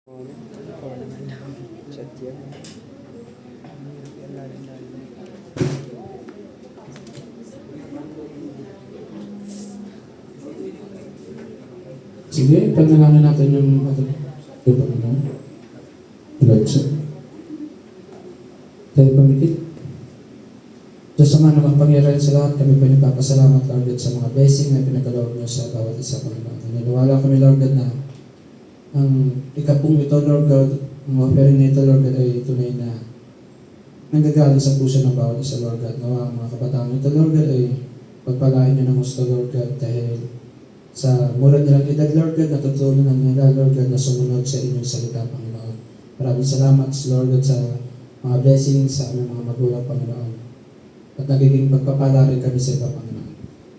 Oo naman lang. Chat yan. Yan lalim-lalim. Sige, panalangin natin yung yung Panginoon. Lord, sir. Tayo pamikit. Diyos sa mga magpangyarihan sa lahat, kami po nagpapasalamat, Lord, sa mga blessing na pinagkaloob niyo sa bawat isa, Panginoon. Naniniwala kami, Lord, na ang ikapong ito, Lord God, ang offering nito, Lord God, ay tunay na nanggagaling sa puso ng bawat isa, Lord God. Nawa ang mga kabataan nito, Lord God, ay pagpalain niyo ng gusto, Lord God, dahil sa mura nilang edad, Lord God, natutunan nila, Lord God, na sumunod sa inyong salita, Panginoon. Maraming salamat, Lord God, sa mga blessings sa aming mga magulang, Panginoon. At nagiging pagpapala rin kami sa iba, Panginoon.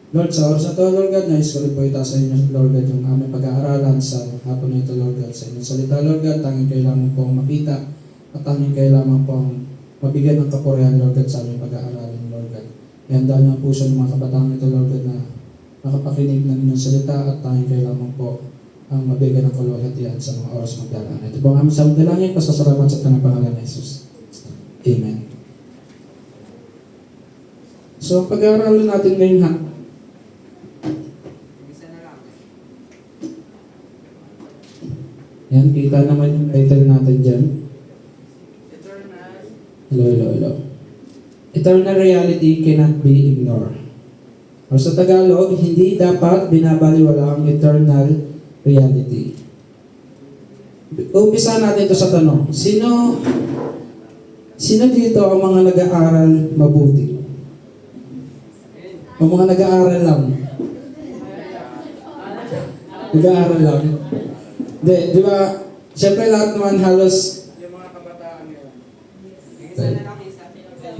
Lord, sa oras na ito, Lord God, nais ko rin po itaas sa inyo, Lord God, yung aming pag-aaralan sa hapon nito, Lord God. Sa inyong salita, Lord God, tanging kailangan pong makita at tanging kailangan pong mabigyan ng kapurihan, Lord God, sa aming pag-aaralan, Lord God. Ihanda niyo ang puso ng mga kabataan nito, Lord God, na makapakinig ng inyong salita at tanging kailangan po ang mabigyan ng kaluwalhatian sa mga oras magdaraan. Ito po ang aming samang dalangin, pasasalamat sa tanang pangalan ni Jesus. Amen. So, pag-aaralan natin ngayon yan, kita naman yung title natin dyan. Hello. Eternal reality cannot be ignored. O sa Tagalog, hindi dapat binabaliwala ang eternal reality. Umpisa natin ito sa tanong. Sino dito ang mga nag-aaral mabuti? O mga nag-aaral lang? Nag-aaral lang? Di ba? Siyempre lahat naman halos Yung mga kabataan ngayon.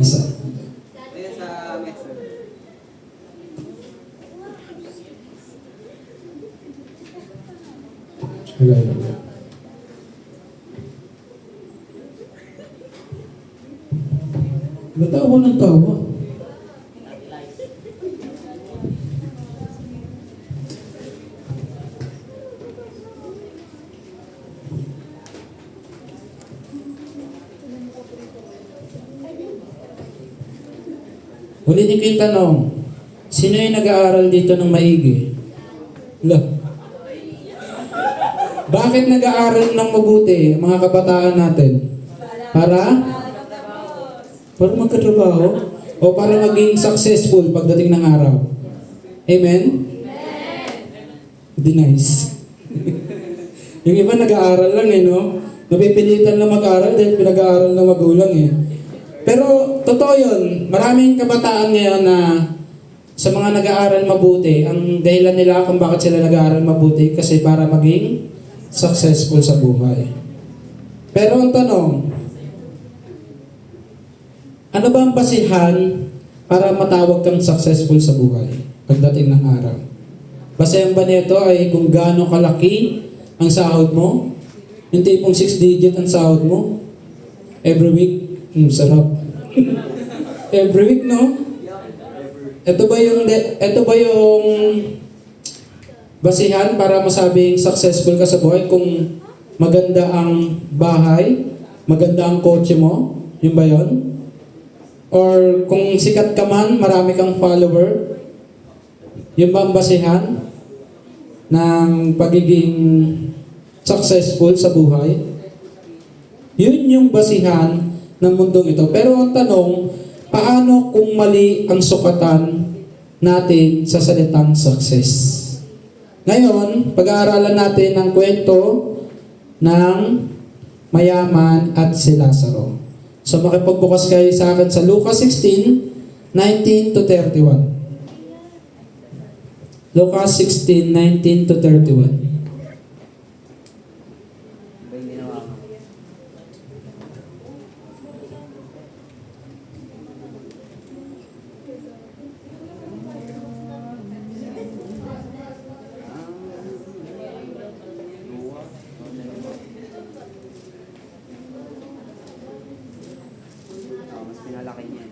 isa. Kaya sa Metro. Hello. Ba't ako ng tawa? Ulitin ko yung tanong, sino yung nag-aaral dito ng maigi? Bakit nag-aaral ng mabuti ang mga kabataan natin? Para magkatrabaho? O para maging successful pagdating ng araw? Amen? Hindi nice. Yung iba nag-aaral lang no? Napipilitan lang mag-aaral dahil pinag-aaral ng magulang Pero totoo yun, maraming kabataan ngayon na sa mga nag-aaral mabuti, ang dahilan nila kung bakit sila nag-aaral mabuti kasi para maging successful sa buhay. Pero ang tanong, ano ba ang basihan para matawag kang successful sa buhay pagdating ng araw? Basehan ba nito ay kung gaano kalaki ang sahod mo? Yung tipong 6 digit ang sahod mo? Every week? Sarap. Every week, no? Ito ba yung basihan para masabing successful ka sa buhay? Kung maganda ang bahay, maganda ang kotse mo, yun ba yun? Or kung sikat ka man, marami kang follower, yun ba ang basihan ng pagiging successful sa buhay? Yun yung basihan ng mundong ito. Pero ang tanong, paano kung mali ang sukatan natin sa salitang success? Ngayon, pag-aaralan natin ang kwento ng mayaman at si Lazaro. So makipagbukas kayo sa akin sa Lucas 16:19 to 31. Lucas 16:19 to 31. Mas pinalaki niya.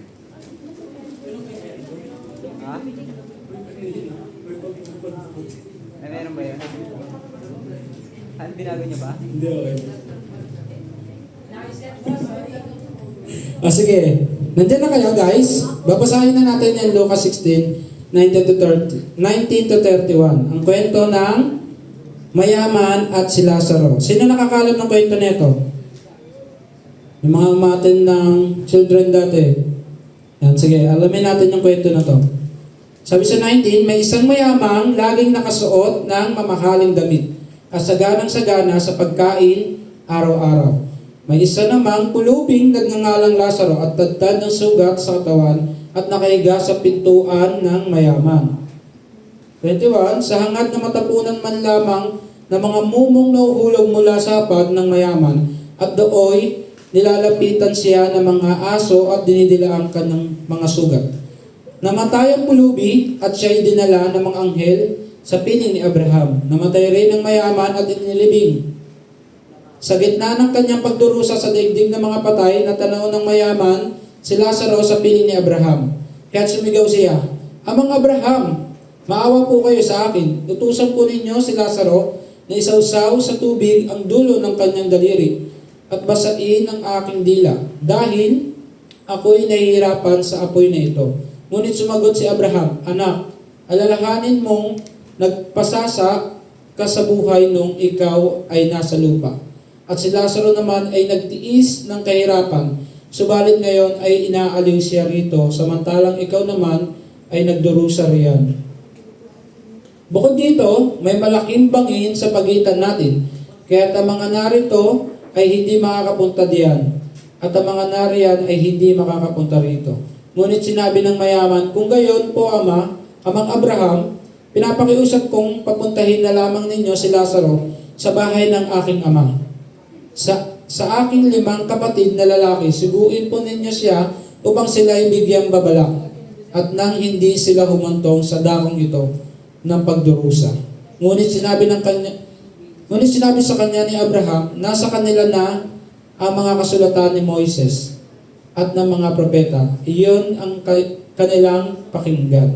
Ha? Ay, meron ba yun? Ano, binago niyo ba? Hindi, okay. Sige. Nandiyan na kayo guys. Babasahin na natin yung Lucas 16, 19 to 31. Ang kwento ng mayaman at si Lazaro. Sino nakakalam ng kwento nito? Yung mga umatin ng children dati. Yan, sige, alamin natin yung kwento na to. Sabi sa 19, may isang mayamang laging nakasuot ng mamahaling damit at saganang-sagana sa pagkain araw-araw. May isa namang pulubing nagngangalang Lazaro at tadtad ng sugat sa katawan at nakahiga sa pintuan ng mayaman. 21, sa hangad na matapunan man lamang na mga mumong nauhulog mula sa hapag ng mayaman at dooy nilalapitan siya ng mga aso at dinidilaan ka ng mga sugat. Namatay ang pulubi at siya'y dinala ng mga anghel sa piling ni Abraham. Namatay rin ang mayaman at inilibing. Sa gitna ng kanyang pagdurusa sa daigdig ng mga patay, natanaw ng mayaman si Lazaro sa piling ni Abraham. Kaya sumigaw siya, Amang Abraham, maawa po kayo sa akin. Utusan po ninyo si Lazaro na isawsaw sa tubig ang dulo ng kanyang daliri at basain ang aking dila dahil ako'y nahihirapan sa apoy na ito. Ngunit sumagot si Abraham, Anak, alalahanin mong nagpasasa ka sa buhay nung ikaw ay nasa lupa. At si Lazaro naman ay nagtiis ng kahirapan, subalit ngayon ay inaaliw siya rito, samantalang ikaw naman ay nagdurusa riyan. Bukod dito, may malaking bangin sa pagitan natin, kaya ang mga narito ay hindi makakapunta diyan, at ang mga nariyan ay hindi makakapunta rito. Ngunit sinabi ng mayaman, kung gayon po Amang Abraham, pinapakiusap kong papuntahin na lamang ninyo si Lazaro sa bahay ng aking ama. Sa aking 5 kapatid na lalaki, siguin po ninyo siya upang sila ay bigyang babala at nang hindi sila humantong sa dakong ito ng pagdurusa. Ngunit sinabi sa kanya ni Abraham, nasa kanila na ang mga kasulatan ni Moises at ng mga propeta. Iyon ang kanilang pakinggan.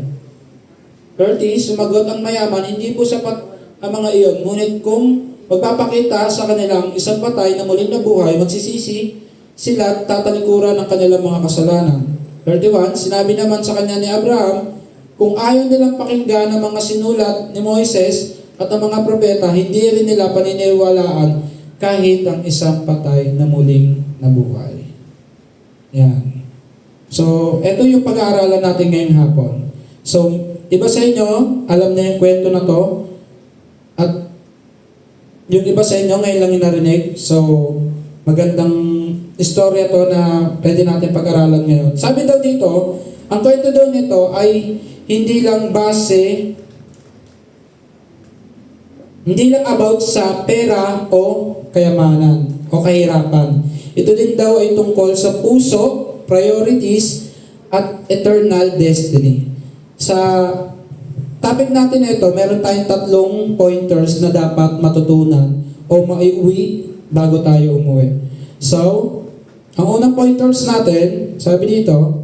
30, sumagot ang mayaman, hindi po sapat ang mga iyon. Ngunit kung magpapakita sa kanilang isang patay na muling nabuhay, magsisisi sila at tatalikuran ng kanilang mga kasalanan. 31, sinabi naman sa kanya ni Abraham, kung ayaw nilang pakinggan ang mga sinulat ni Moises at ang mga propeta, hindi rin nila paniniwalaan kahit ang isang patay na muling nabuhay. Yan. So, ito yung pag-aaralan natin ngayong hapon. So, iba sa inyo, alam na yung kwento na to, at yung iba sa inyo ngayon lang yung narinig. So, magandang istorya to na pwede natin pag-aralan ngayon. Sabi daw dito, ang kwento daw nito ay hindi lang about sa pera o kayamanan o kahirapan. Ito din daw ay tungkol sa puso, priorities, at eternal destiny. Sa topic natin ito, meron tayong 3 pointers na dapat matutunan o maiuwi bago tayo umuwi. So, ang unang pointers natin, sabi dito,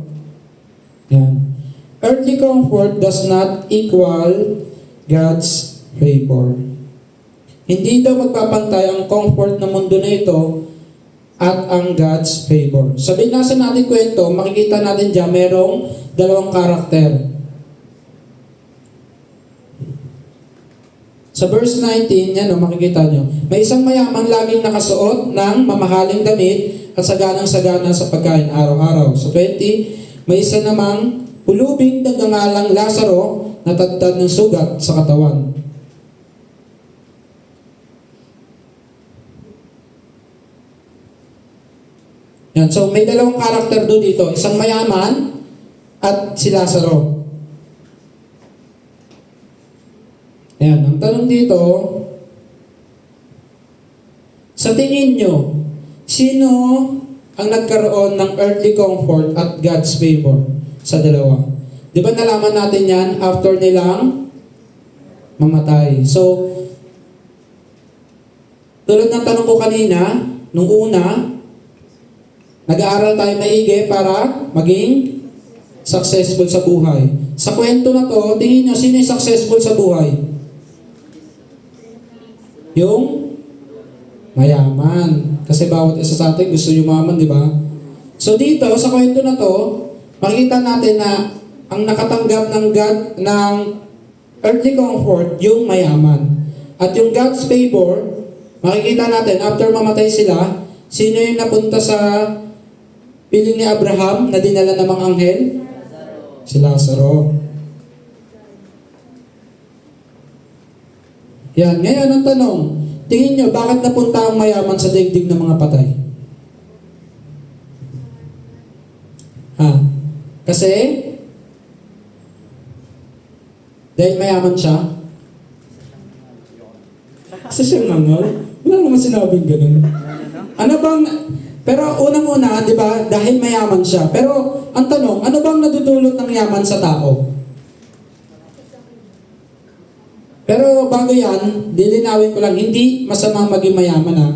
yan, earthly comfort does not equal God's favor. Hindi daw magpapantay ang comfort ng mundo na ito at ang God's favor. Sabi nasa natin kwento, makikita natin dyan, merong 2 karakter. Sa verse 19, yan o, makikita nyo. May isang mayamang laging nakasuot ng mamahaling damit at saganang-sagana sa pagkain araw-araw. Sa 20, may isa namang pulubing nagngangalang Lazaro na tadtad ng sugat sa katawan. Yan. So, may 2 karakter doon dito. Isang mayaman at si Lazaro. Ayan, ang tanong dito, sa tingin nyo, sino ang nagkaroon ng earthly comfort at God's favor sa dalawa? Di ba nalaman natin yan after nilang mamatay? So, tulad ng tanong ko kanina, nung una, nag-aaral tayo maigi para maging successful sa buhay. Sa kwento na to, tingin nyo, sino yung successful sa buhay? Yung mayaman. Kasi bawat isa sa atin gusto yumaman, di ba? So dito, sa kwento na to, makikita natin na ang nakatanggap ng God, ng earthly comfort, yung mayaman. At yung God's favor, makikita natin, after mamatay sila, sino yung napunta sa piling ni Abraham na dinala ng mga anghel? Si Lazaro. Yan, ngayon ang tanong, tingin nyo, bakit napunta ang mayaman sa daigdig ng mga patay? Ha? Kasi? Dahil mayaman siya? Kasi siya mangol? Wala naman sinabing ganun. Ano bang, pero unang-una, di ba, dahil mayaman siya. Pero, ang tanong, ano bang nadudulot ng yaman sa tao? Pero bago yan, lilinawin ko lang, hindi masamang maging mayaman ha.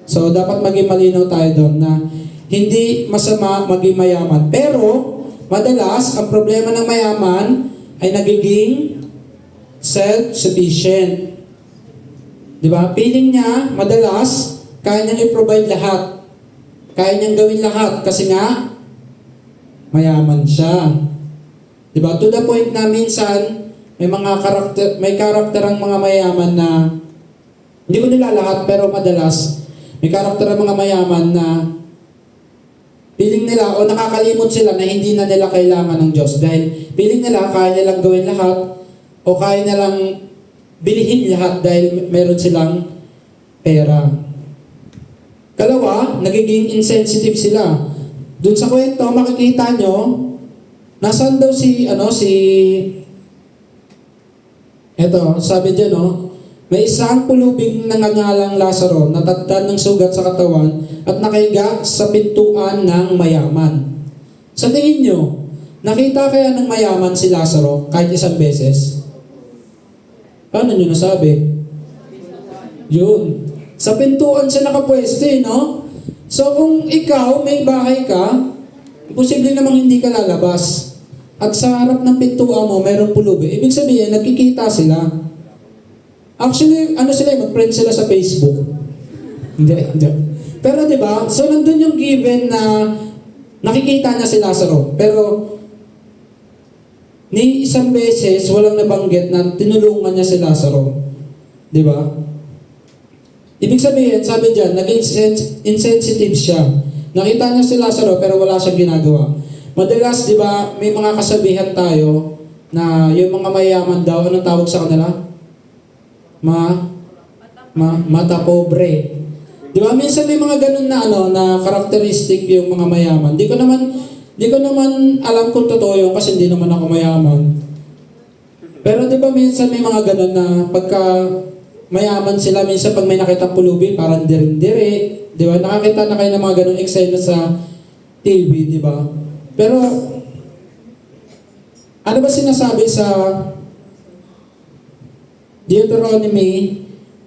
So, dapat maging malinaw tayo doon na hindi masama maging mayaman. Pero, madalas, ang problema ng mayaman ay nagiging self-sufficient. Di ba? Feeling niya, madalas, kaya niyang i-provide lahat. Kaya niyang gawin lahat kasi nga, mayaman siya. Di ba? To the point na minsan, may karakter ang mga mayaman na, hindi ko nila lahat, pero madalas, may karakter ang mga mayaman na feeling nila o nakakalimot sila na hindi na nila kailangan ng Diyos dahil feeling nila kaya nilang gawin lahat o kaya nilang bilihin lahat dahil meron silang pera. Kalawa, nagiging insensitive sila. Doon sa kwento, makikita nyo, nasaan daw eto, sabi dyan, may isang pulubing nangangalang Lazaro, natatdan ng sugat sa katawan at nakahiga sa pintuan ng mayaman. Sa tingin nyo, nakita kaya ng mayaman si Lazaro kahit isang beses? Paano nyo nasabi? Yun. Sa pintuan siya nakapweste, no? So kung ikaw, may bahay ka, posible namang hindi ka lalabas. At sa harap ng pintuan mo, mayroong pulubi. Ibig sabihin, nagkikita sila. Actually, mag-friend sila sa Facebook. Hindi. Pero di ba? So nandun yung given na nakikita niya si Lazaro. Pero ni isang beses, walang nabanggit na tinulungan niya si Lazaro. Di ba? Ibig sabihin, sabi dyan, naging insensitive siya. Nakita niya si Lazaro pero wala siyang ginagawa. Madalas, di ba, may mga kasabihan tayo na yung mga mayaman daw, anong tawag sa kanila? Mata pobre. Di ba, minsan may mga ganun na na karakteristik yung mga mayaman. Di ko naman alam kung totoo yun kasi hindi naman ako mayaman. Pero di ba minsan may mga ganun na pagka mayaman sila, minsan pag may nakitang pulubi, parang dirin-diri. Di ba? Nakakita na kayo ng mga ganung eksena sa TV, di ba? Pero, ano ba sinasabi sa Deuteronomy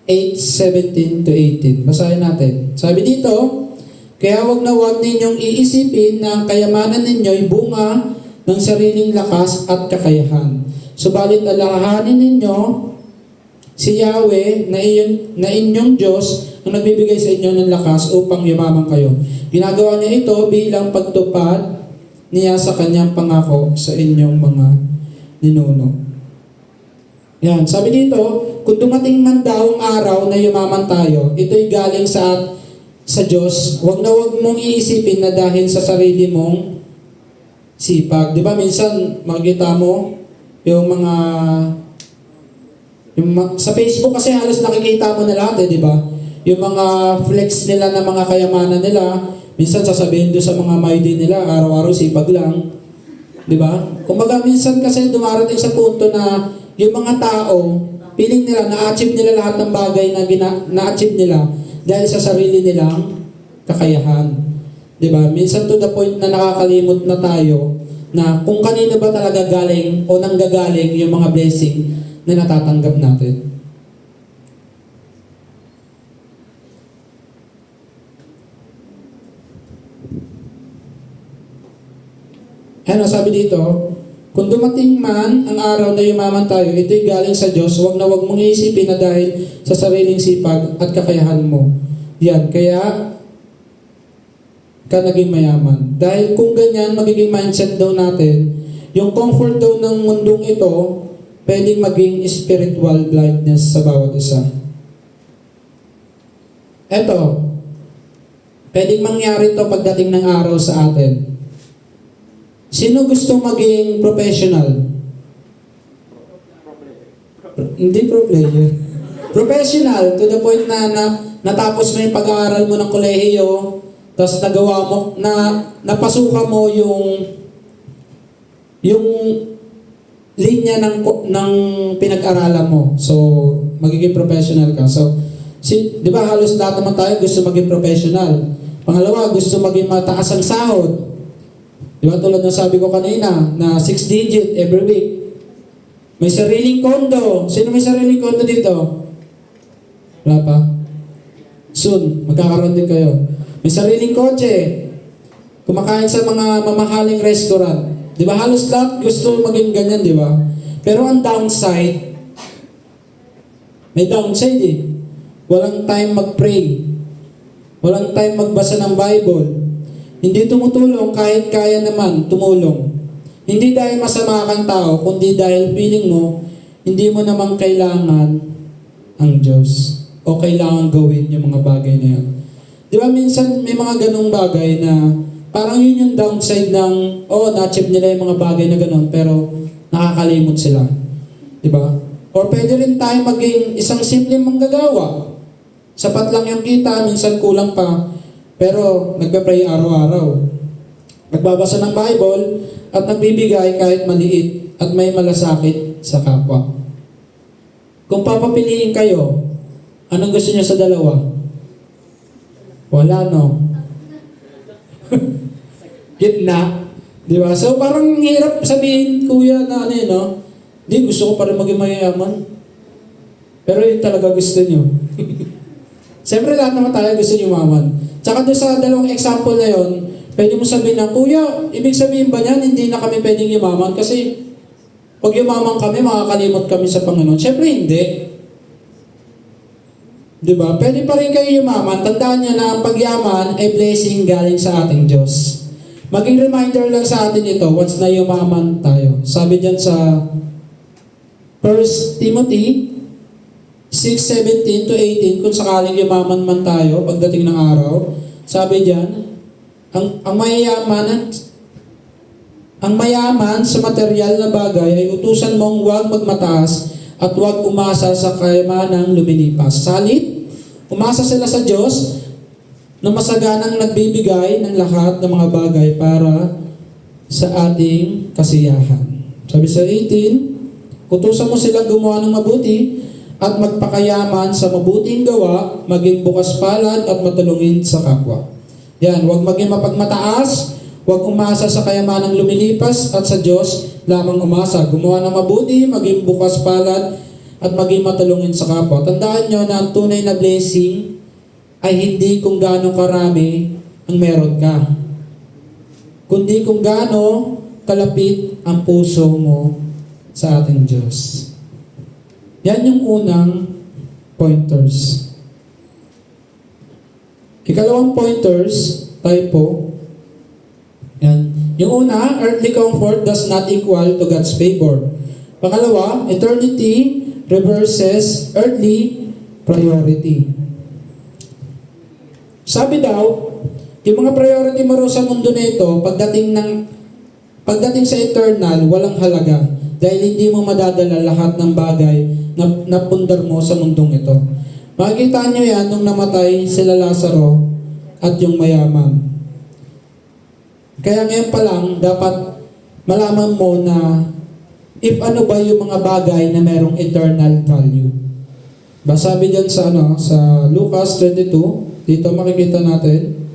8:17-18? Basahin natin. Sabi dito, kaya wag ninyong iisipin na ang kayamanan ninyo'y bunga ng sariling lakas at kakayahan. Subalit alalahanin ninyo si Yahweh na inyong Diyos ang nagbibigay sa inyo ng lakas upang yumaman kayo. Ginagawa niya ito bilang pagtupad niya sa kanyang pangako sa inyong mga ninuno. Yan, sabi dito, kung dumating man daw ang araw na yumaman tayo, ito'y galing sa Diyos. Huwag mong iisipin na dahil sa sarili mong sipag. Di ba minsan makikita mo yung mga sa Facebook kasi halos nakikita mo na lahat di ba? Yung mga flex nila na mga kayamanan nila, minsan sasabihin doon sa mga maidi nila, araw-araw sipag lang. Di ba? Kumbaga minsan kasi dumarating sa punto na yung mga tao, feeling nila, na-achieve nila lahat ng bagay na na-achieve nila dahil sa sarili nilang kakayahan. Di ba? Minsan to the point na nakakalimot na tayo na kung kanino ba talaga galing o nanggagaling yung mga blessing na natatanggap natin. Ano sabi dito? Kung dumating man ang araw na yumaman tayo, ito'y galing sa Diyos, huwag mong iisipin na dahil sa sariling sipag at kakayahan mo. Yan, kaya ka naging mayaman. Dahil kung ganyan, magiging mindset daw natin, yung comfort daw ng mundong ito, pwedeng maging spiritual blindness sa bawat isa. Eto, pwedeng mangyari to pagdating ng araw sa atin. Sino gusto maging professional? Hindi pro player. Professional, to the point na natapos mo yung pag-aaral mo ng kolehiyo, tapos nagawa mo, napasukan mo yung linya ng pinag-aralan mo. So, magiging professional ka. So, di ba halos lahat naman tayo gusto maging professional. Pangalawa, gusto maging mataas ang sahod. Di ba tulad ng sabi ko kanina, na 6 digit every week. May sariling kondo. Sino may sariling kondo dito? Wala pa? Soon, magkakaroon din kayo. May sariling kotse. Kumakain sa mga mamahaling restaurant. Di ba halos lahat gusto maging ganyan, di ba? Pero ang downside, may downside eh. Walang time mag-pray. Walang time magbasa ng Bible. Hindi tumutulong kahit kaya naman tumulong. Hindi dahil masama kang tao, kundi dahil feeling mo, hindi mo naman kailangan ang Diyos. O kailangan gawin yung mga bagay na yan. Di ba minsan may mga ganong bagay na parang yun yung downside ng, na-achieve nila yung mga bagay na ganon, pero nakakalimot sila. Di ba? Or pwede rin tayo maging isang simpleng manggagawa. Sapat lang yung kita, minsan kulang pa, pero nagpe-pray araw-araw. Nagbabasa ng Bible at nagbibigay kahit maliit at may malasakit sa kapwa. Kung papapiliin kayo, anong gusto niyo sa dalawa? Wala, no? Gitna. Di ba? So parang hirap sabihin, kuya, na ano yun, no? Di, gusto ko pa rin maging mayayaman. Pero yun talaga gusto niyo. Siyempre lahat naman tayo gusto niyo maman. Tsaka doon sa dalawang example na yun, pwede mo sabihin na, kuya, ibig sabihin ba niyan, hindi na kami pwedeng yumaman? Kasi pag yumaman kami, makakalimot kami sa Panginoon. Siyempre hindi. Diba? Pwede pa rin kayo yumaman. Tandaan niyo na ang pagyaman ay blessing galing sa ating Diyos. Maging reminder lang sa atin ito once na yumaman tayo. Sabi diyan sa 1 Timothy 6:17 to 18, kung sakaling yumaman man tayo pagdating ng araw, sabi diyan, ang mayaman sa material na bagay ay utusan mong huwag magmataas at huwag umasa sa kayamanang lumilipas. Salit, umasa sila sa Diyos na masaganang nagbibigay ng lahat ng mga bagay para sa ating kasiyahan. Sabi sa 18, utusan mo sila gumawa ng mabuti at magpakayaman sa mabuting gawa, maging bukas palad at matulungin sa kapwa. Yan, huwag maging mapagmataas, huwag umasa sa kayamanang lumilipas at sa Diyos lamang umasa. Gumawa ng mabuti, maging bukas palad at maging matulungin sa kapwa. Tandaan nyo na ang tunay na blessing ay hindi kung gaano karami ang meron ka, kundi kung gaano kalapit ang puso mo sa ating Diyos. Yan yung unang pointers. Ikalawang pointers, typo. Yan. Yung una, earthly comfort does not equal to God's favor. Pangalawa, eternity reverses earthly priority. Sabi daw, yung mga priority mo sa mundo na ito, pagdating sa eternal, walang halaga. Dahil hindi mo madadala lahat ng bagay na napundar mo sa mundong ito. Makikita nyo yan nung namatay sila Lazaro at yung mayaman. Kaya ngayon pa lang, dapat malaman mo na if ano ba yung mga bagay na merong eternal value. Sabi dyan sa Lucas 22, dito makikita natin,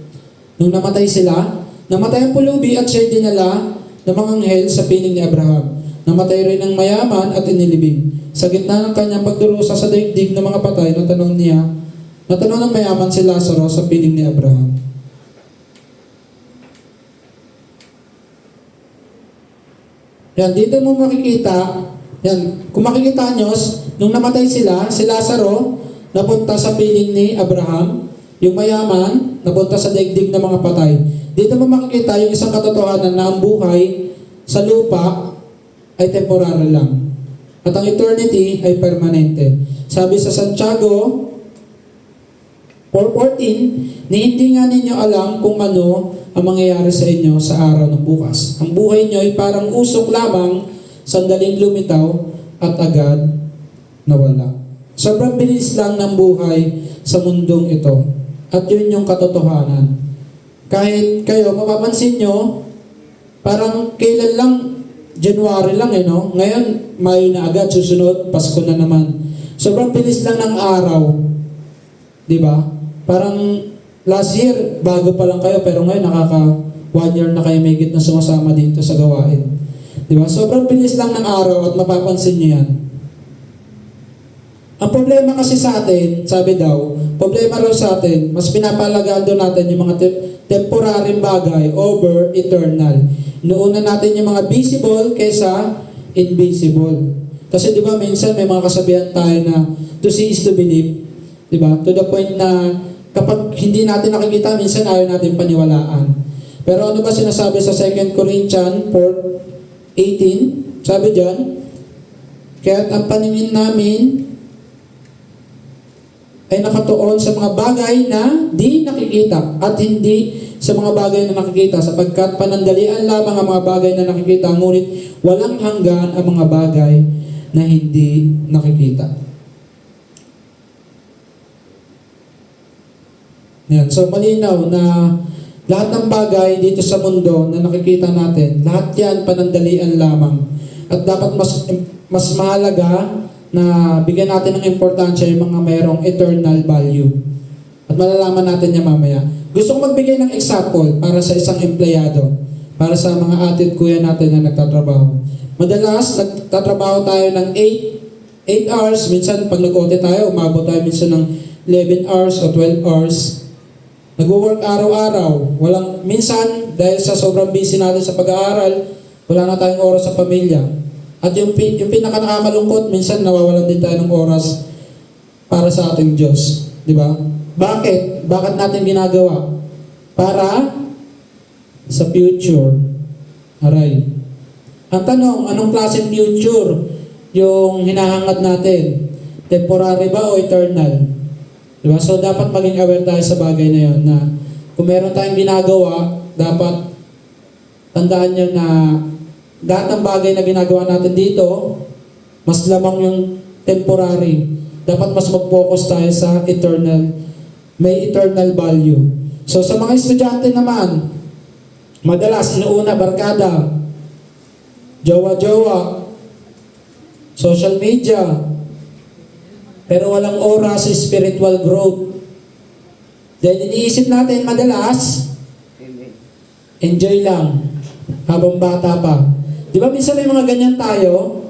nung namatay sila, namatay ang pulubi at siya dinala ng mga anghel sa piling ni Abraham. Namatay rin ang mayaman at inilibing. Sa gitna ng kanyang pagdurusa sa daigdig ng mga patay, natanong ng mayaman si Lazaro sa piling ni Abraham. Yan, dito mo makikita, yan, kung makikita nyo, nung namatay sila, si Lazaro, napunta sa piling ni Abraham. Yung mayaman, napunta sa daigdig ng mga patay. Dito mo makikita yung isang katotohanan na ang buhay sa lupa ay temporary lang. At ang eternity ay permanente. Sabi sa Santiago 4:14, ni hindi nga ninyo alam kung ano ang mangyayari sa inyo sa araw ng bukas. Ang buhay nyo ay parang usok lamang, sandaling lumitaw at agad nawala. Sobrang bilis lang ng buhay sa mundong ito. At yun yung katotohanan. Kahit kayo, mapapansin nyo, parang kailan lang, January lang no? Ngayon, Mayo na agad, susunod, Pasko na naman. Sobrang bilis lang ng araw. Di ba? Parang last year, bago pa lang kayo, pero ngayon 1 year na kayo mahigit na sumasama dito sa gawain. Di ba? Sobrang bilis lang ng araw at mapapansin nyo yan. Ang problema kasi sa atin, sabi daw, problema raw sa atin, mas pinapalagaan doon natin yung mga temporaryong bagay over eternal. Inuuna natin yung mga visible kaysa invisible. Kasi di ba minsan may mga kasabihan tayo na to see is to believe. Di ba? To the point na kapag hindi natin nakikita, minsan ayaw natin paniwalaan. Pero ano ba sinasabi sa 2 Corinthians 4:18? Sabi dyan, kaya't ang paningin namin ay nakatuon sa mga bagay na di nakikita at hindi sa mga bagay na nakikita sapagkat panandalian lamang ang mga bagay na nakikita ngunit walang hanggan ang mga bagay na hindi nakikita. Yan. So malinaw na lahat ng bagay dito sa mundo na nakikita natin, lahat yan panandalian lamang. At dapat mas mahalaga na bigyan natin ng importansya yung mga mayroong eternal value. At malalaman natin yan mamaya. Gusto ko magbigay ng example para sa isang empleyado, para sa mga atid kuya natin na nagtatrabaho. Madalas, nagtatrabaho tayo ng 8 hours. Minsan, pag nag-OT tayo, umabot tayo minsan ng 11 hours o 12 hours. Nag-work araw-araw. Minsan, dahil sa sobrang busy natin sa pag-aaral, wala na tayong oras sa pamilya. At yung pinaka nakakalungkot, minsan nawawalan din tayo ng oras para sa ating Diyos. Di ba? Bakit? Bakit natin ginagawa? Para sa future. Aray. Ang tanong, anong klaseng future yung hinahangad natin? Temporary ba o eternal? Di ba? So, dapat maging aware tayo sa bagay na yun na kung meron tayong ginagawa, dapat tandaan nyo na lahat ng bagay na ginagawa natin dito, mas lamang yung temporary. Dapat mas mag-focus tayo sa eternal, may eternal value. So sa mga estudyante naman, madalas inuuna barkada, jowa-jowa, social media, pero walang oras sa spiritual growth. Dahil iniisip natin madalas, enjoy lang habang bata pa. Di ba minsan may mga ganyan tayo?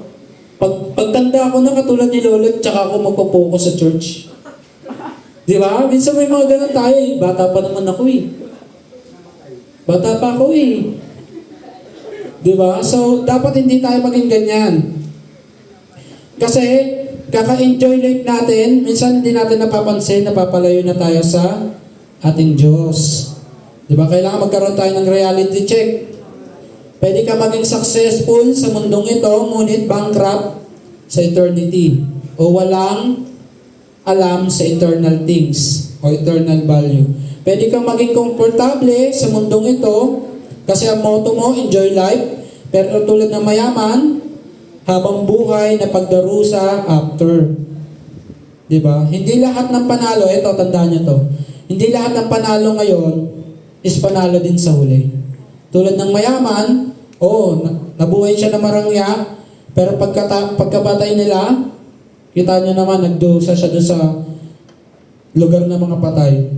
Pagtanda ko na katulad ni Lolo, tsaka ako magpo-focus sa church. Di ba? Minsan may mga ganyan tayo eh. Bata pa naman ako eh. Bata pa ako eh. Di ba? So, dapat hindi tayo maging ganyan. Kasi, kaka-enjoy life natin, minsan hindi natin napapansin, napapalayo na tayo sa ating Diyos. Di ba? Kailangan magkaroon tayo ng reality check. Pwede ka maging successful sa mundong ito, ngunit bankrupt sa eternity. O walang alam sa eternal things o eternal value. Pwede kang maging komportable sa mundong ito kasi ang motto mo, enjoy life. Pero tulad ng mayaman, habang buhay na pagdarusa after. Diba? Hindi lahat ng panalo, ito, tandaan nyo to. Hindi lahat ng panalo ngayon is panalo din sa huli. Tulad ng mayaman, nabuhay siya na marangya, pero pagkapatay nila, kita nyo naman, nagdusa siya doon sa lugar ng mga patay.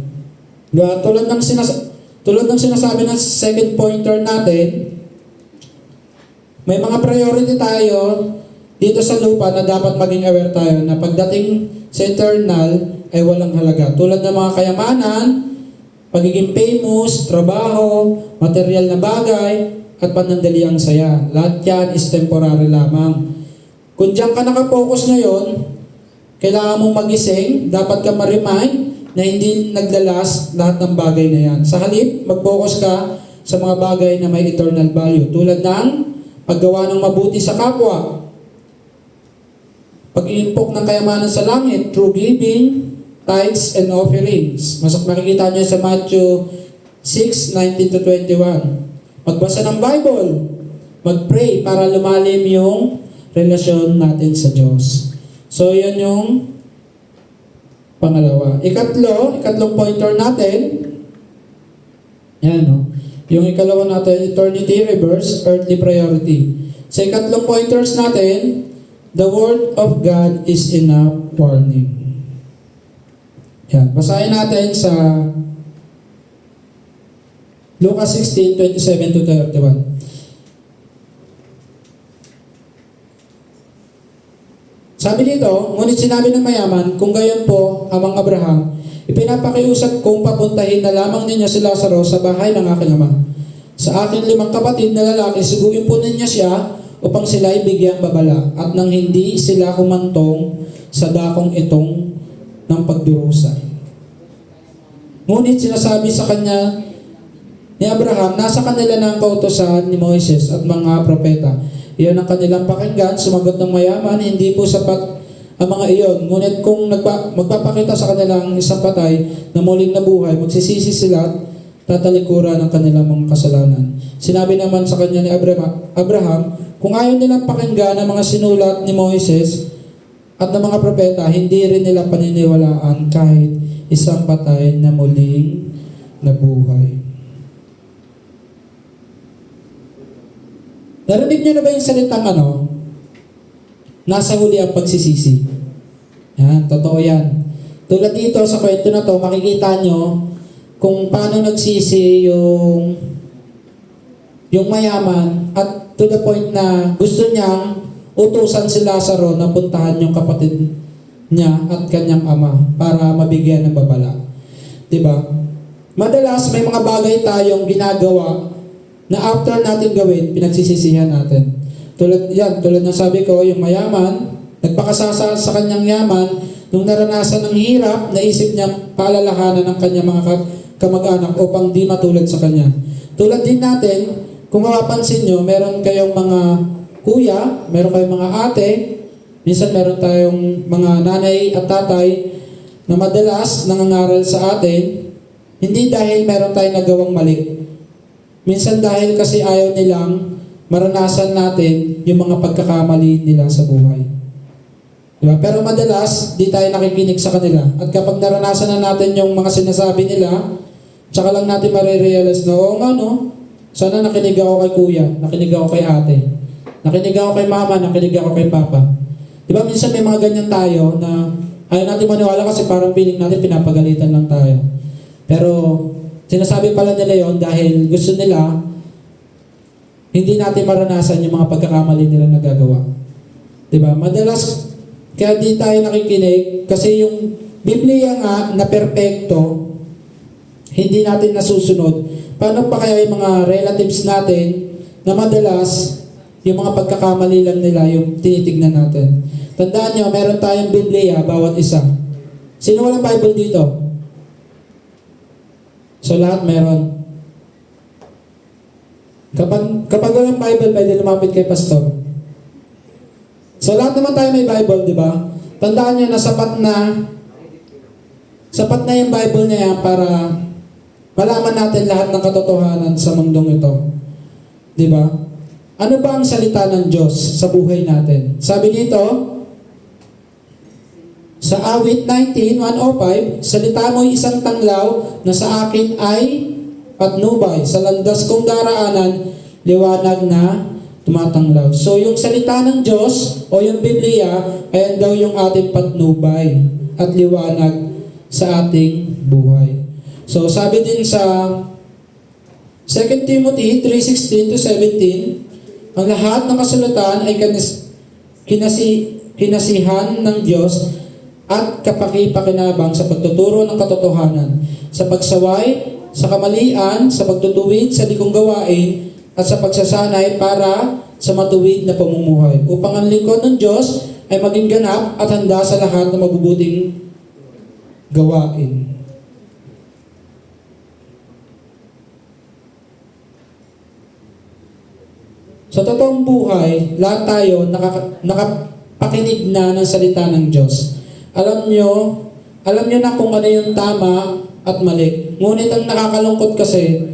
Tulad ng sinasabi ng second pointer natin, may mga priority tayo dito sa lupa na dapat maging aware tayo na pagdating sa eternal ay walang halaga. Tulad ng mga kayamanan, pagiging famous, trabaho, material na bagay, at panandaliang saya. Lahat yan is temporary lamang. Kung diyan ka nakapokus ngayon, kailangan mong magising, dapat ka ma-remind, na hindi naglalas lahat ng bagay na yan. Sa halip, mag-focus ka sa mga bagay na may eternal value. Tulad ng paggawa ng mabuti sa kapwa, pag-iimpok ng kayamanan sa langit through giving, tithes, and offerings. Makikita nyo sa Matthew 6:19 to 21. Magbasa ng Bible, mag-pray para lumalim yung relasyon natin sa Diyos. So, yun yung pangalawa. Ikatlong pointer natin, yan, no? Yung ikalawa natin, eternity reverse, earthly priority. Sa ikatlong pointers natin, the Word of God is enough warning. Yan, basahin natin sa Lucas 16:27 to 31. Sabi dito, ngunit sinabi ng mayaman, kung gayon po, amang Abraham, ipinapakiusap kong papuntahin na lamang ninyo si Lazaro sa bahay ng aking ama. Sa aking 5 kapatid na lalaki, siguin po ninyo siya upang sila ay bigyang babala at nang hindi sila humantong sa dakong itong ng pagdurusa. Ngunit sinasabi sa kanya ni Abraham, nasa kanila na ang kautosan ni Moises at mga propeta. Iyon ang kanilang pakinggan. Sumagot ng mayaman, hindi po sapat ang mga iyon. Ngunit kung magpapakita sa kanilang isang patay na muling nabuhay, magsisisi sila at tatalikuran ng kanilang mga kasalanan. Sinabi naman sa kanya ni Abraham, kung ayaw nilang pakinggan ang mga sinulat ni Moises at ng mga propeta, hindi rin nila paniniwalaan kahit isang patay na muling nabuhay. Narinig niyo na ba yung salitang nasa huli ang pagsisisi? Yan, totoo yan. Tulad dito sa kwento na to, makikita nyo kung paano nagsisi yung mayaman at to the point na gusto niyang utusan si Lazaro na puntahan yung kapatid niya at kanyang ama para mabigyan ng babala. Diba? Madalas may mga bagay tayong ginagawa na after natin gawin, pinagsisisihan natin. Tulad ng sabi ko, yung mayaman, nagpakasasa sa kanyang yaman, nung naranasan ng hirap, naisip niyang paalalahanan ng kanyang mga kamag-anak upang di matulad sa kanya. Tulad din natin, kung mapapansin nyo, meron kayong mga kuya, meron kayong mga ate, minsan meron tayong mga nanay at tatay na madalas nangangaral sa atin, hindi dahil meron tayong nagawang mali. Minsan dahil kasi ayaw nilang maranasan natin yung mga pagkakamali nila sa buhay. Diba? Pero madalas, di tayo nakikinig sa kanila. At kapag naranasan na natin yung mga sinasabi nila, tsaka lang natin marirealize na, oo nga no, sana nakinig ako kay kuya, nakinig ako kay ate, nakinig ako kay mama, nakinig ako kay papa. Diba minsan may mga ganyan tayo na ayaw natin maniwala kasi parang feeling natin pinapagalitan lang tayo. Pero sinasabi pala nila yon dahil gusto nila hindi natin maranasan yung mga pagkakamali nila nagagawa. Diba? Madalas, kaya di tayo nakikinig kasi yung Biblia nga na perpekto, hindi natin nasusunod. Paano pa kaya yung mga relatives natin na madalas yung mga pagkakamali lang nila yung tinitignan natin? Tandaan nyo, meron tayong Biblia, bawat isa. Sino walang Bible dito? So lahat meron. Kapag walang Bible, pwede lumapit kay pastor. So lahat naman tayo may Bible, di ba? Tandaan nyo na sapat na yung Bible na yan para malaman natin lahat ng katotohanan sa mundong ito. Di ba? Ano ba ang salita ng Diyos sa buhay natin? Sabi dito, sa awit 19:105, salita mo'y isang tanglaw na sa akin ay patnubay. Sa landas kong daraanan, liwanag na tumatanglaw. So yung salita ng Diyos o yung Biblia, ayan daw yung ating patnubay at liwanag sa ating buhay. So sabi din sa 2 Timothy 3:16 to 17, ang lahat ng kasulatan ay kinasihan ng Diyos at kapakipakinabang sa pagtuturo ng katotohanan, sa pagsaway, sa kamalian, sa pagtutuwid, sa likong gawain, at sa pagsasanay para sa matuwid na pamumuhay, upang ang lingkod ng Diyos ay maging ganap at handa sa lahat ng mabubuting gawain. Sa totoong buhay, lahat tayo nakapakinig na ng salita ng Diyos. Alam nyo na kung ano yung tama at mali. Ngunit ang nakakalungkot kasi,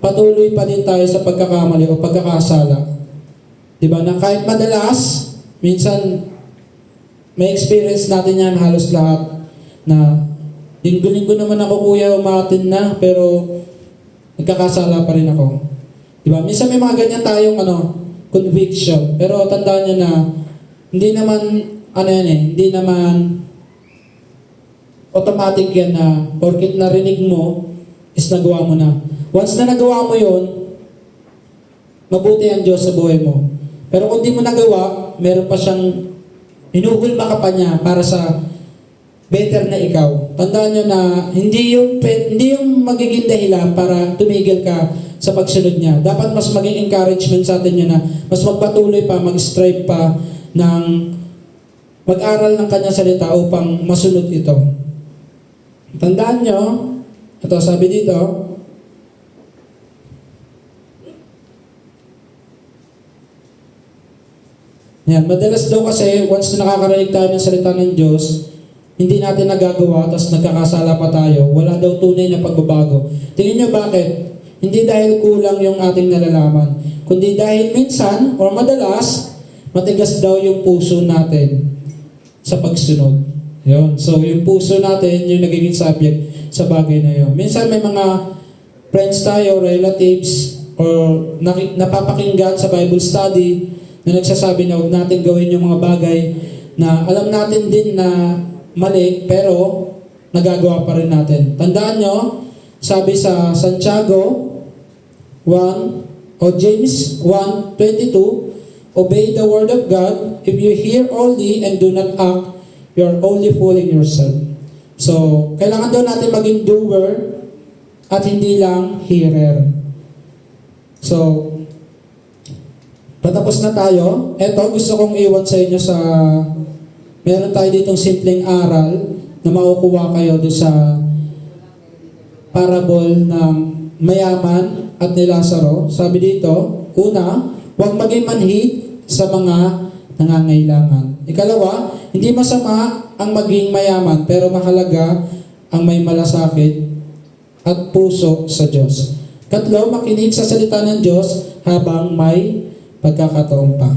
patuloy pa din tayo sa pagkakamali o pagkakasala. Diba? Na kahit madalas, minsan, may experience natin yan halos lahat na linggo-linggo naman ako kuya umatin na pero nagkakasala pa rin ako. Diba? Minsan may mga ganyan tayong conviction. Pero tandaan nyo na hindi naman hindi naman automatic yan na porkit narinig mo is nagawa mo na. Once na nagawa mo yun, mabuti ang Diyos sa buhay mo. Pero kung di mo nagawa, meron pa siyang hinuhulma ka pa niya para sa better na ikaw. Tandaan nyo na hindi yung magiging dahilan para tumigil ka sa pagsunod niya. Dapat mas maging encouragement sa atin yun na mas magpatuloy pa, mag-strive pa ng mag-aral ng kanyang salita upang masunod ito. Tandaan nyo, ito sabi dito, yan, madalas daw kasi once na nakakarinig tayo ng salita ng Diyos, hindi natin nagagawa, tapos nagkakasala pa tayo, wala daw tunay na pagbabago. Tingin nyo bakit? Hindi dahil kulang yung ating nalalaman, kundi dahil minsan, or madalas, matigas daw yung puso natin sa pagsunod. Yun. So, yung puso natin, yung nagiging subject sa bagay na yun. Minsan may mga friends tayo, relatives, or napapakinggan sa Bible study na nagsasabi na huwag natin gawin yung mga bagay na alam natin din na mali, pero nagagawa pa rin natin. Tandaan nyo, sabi sa Santiago 1 o James 1:22, obey the word of God. If you hear only and do not act, you are only fooling yourself. So, kailangan daw natin maging doer at hindi lang hearer. So, patapos na tayo. Eto, gusto kong iwan sa inyo sa meron tayo ditong simpleng aral na makukuha kayo doon sa parable ng mayaman at ni Lazaro. Sabi dito, una, huwag maging manhid sa mga nangangailangan. Ikalawa, hindi masama ang maging mayaman, pero mahalaga ang may malasakit at puso sa Diyos. Katlo, makinig sa salita ng Diyos habang may pagkakataon pa.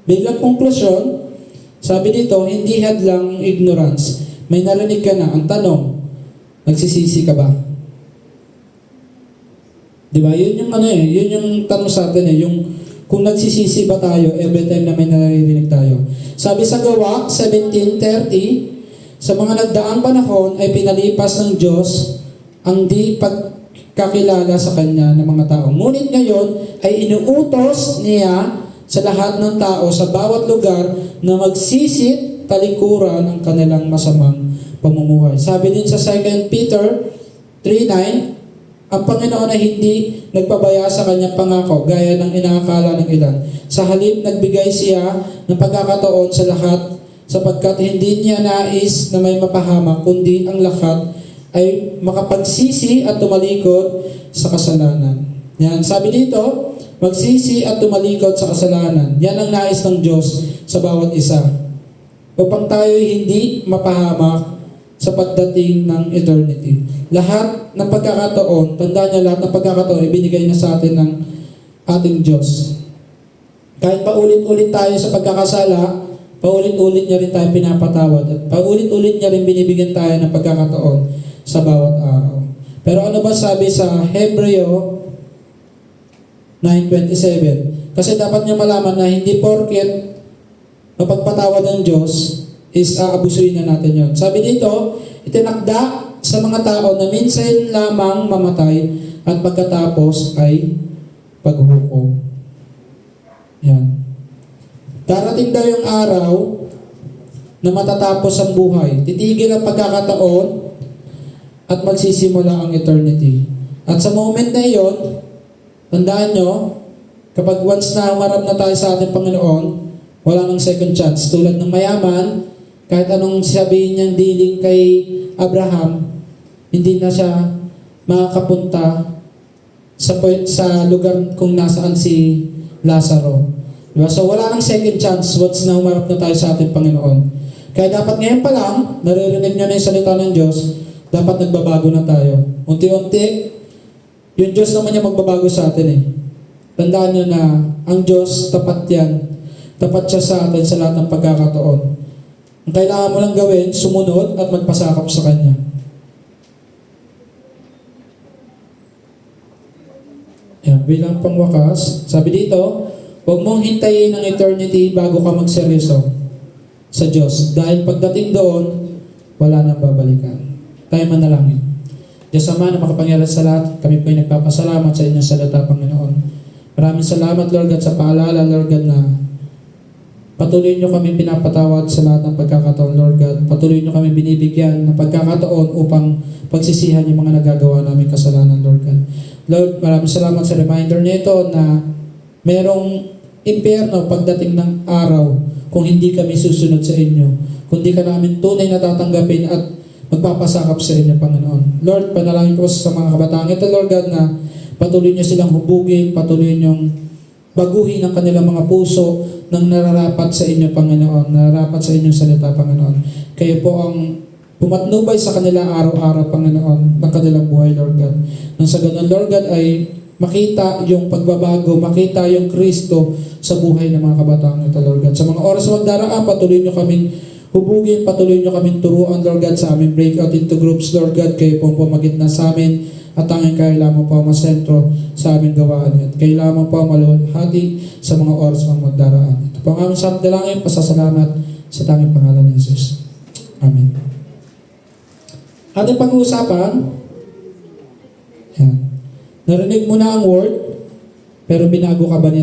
Biglang konklusyon, sabi dito, hindi hadlang ignorance. May narinig ka na. Ang tanong, nagsisisi ka ba? Diba? Yun yung yun yung tanong sa atin yung kung nagsisisi ba tayo every time na may naririnig tayo. Sabi sa Gawa 17:30, sa mga nagdaang panahon ay pinalipas ng Diyos ang di pagkakilala sa Kanya ng mga tao. Ngunit ngayon ay inuutos niya sa lahat ng tao sa bawat lugar na magsisit talikuran ang kanilang masamang pamumuhay. Sabi din sa 2 Peter 3:9, ang Panginoon ay hindi nagpabaya sa kanyang pangako gaya ng inaakala ng ilan. Sa halip, nagbigay siya ng pagkakataon sa lahat sapagkat hindi niya nais na may mapahamak, kundi ang lahat ay makapagsisi at tumalikod sa kasalanan. Yan, sabi dito, magsisi at tumalikod sa kasalanan. Yan ang nais ng Diyos sa bawat isa. Upang tayo hindi mapahamak sa pagdating ng eternity. Lahat ng pagkakataon, tandaan niyo lahat ng pagkakataon, ibinigay na sa atin ng ating Diyos. Kahit paulit-ulit tayo sa pagkakasala, paulit-ulit niya rin tayo pinapatawad at paulit-ulit niya rin binibigyan tayo ng pagkakataon sa bawat araw. Pero ano ba sabi sa Hebreo 9:27? Kasi dapat niyo malaman na hindi porket mapagpatawad ng Diyos is aabusuin na natin yon. Sabi dito, itinakda sa mga tao na minsan lamang mamatay at pagkatapos ay paghukom. Yan. Darating daw yung araw na matatapos ang buhay. Titigil ang pagkakataon at magsisimula ang eternity. At sa moment na iyon, tandaan nyo, kapag once na humarap na tayo sa ating Panginoon, wala nang second chance. Tulad ng mayaman, kahit anong sabihin niyang dealing kay Abraham, hindi na siya makakapunta sa lugar kung nasaan si Lazaro. Diba? So wala nang second chance once na humarap na tayo sa ating Panginoon. Kaya dapat ngayon pa lang, naririnig nyo na yung salita ng Diyos, dapat nagbabago na tayo. Unti-unti, yung Diyos naman yung magbabago sa atin eh. Tandaan nyo na ang Diyos, tapat yan. Tapat siya sa atin sa lahat ng pagkakataon. Ang kailangan mo lang gawin, sumunod at magpasakap sa Kanya. Yan, bilang pangwakas, sabi dito, huwag mong hintayin ang eternity bago ka magseryoso sa Diyos. Dahil pagdating doon, wala nang babalikan. Tayo manalangin. Diyos Ama na makapangyarihan sa lahat, kami po ay nagpapasalamat sa inyong salita, Panginoon. Maraming salamat, Lord God, sa paalala, Lord God, na patuloy nyo kami pinapatawad sa lahat ng pagkakataon, Lord God. Patuloy nyo kami binibigyan ng pagkakataon upang pagsisihan yung mga nagagawa namin kasalanan, Lord God. Lord, maraming salamat sa reminder nito na merong impyerno pagdating ng araw kung hindi kami susunod sa inyo. Kung di ka namin tunay na tatanggapin at magpapasakap sa inyo, Panginoon. Lord, panalangin ko sa mga kabataan ito, Lord God, na patuloy nyo silang hubugin, patuloy nyong baguhin ang kanilang mga puso nang nararapat sa inyo, Panginoon, nararapat sa inyong salita, Panginoon. Kayo po ang pumatnubay sa kanila araw-araw, Panginoon, ng kanilang buhay, Lord God. Nang sa ganun, Lord God, ay makita yung pagbabago, makita yung Kristo sa buhay ng mga kabataan ito, Lord God. Sa mga oras magdaraan, patuloy nyo kaming hubugin, patuloy nyo kaming turuan, Lord God, sa aming breakout into groups, Lord God. Kayo po ang pumagit na sa amin at tanging kayo lamang po ang masentro sa aming gawaan. At kayo lamang po ang maluhati sa mga oras mga magdaraan. Ito po ang aming samdalangin, pasasalamat sa tanging pangalan ni Jesus. Amen. Ating pag-uusapan, yan. Narinig mo na ang word, pero binago ka ba niya?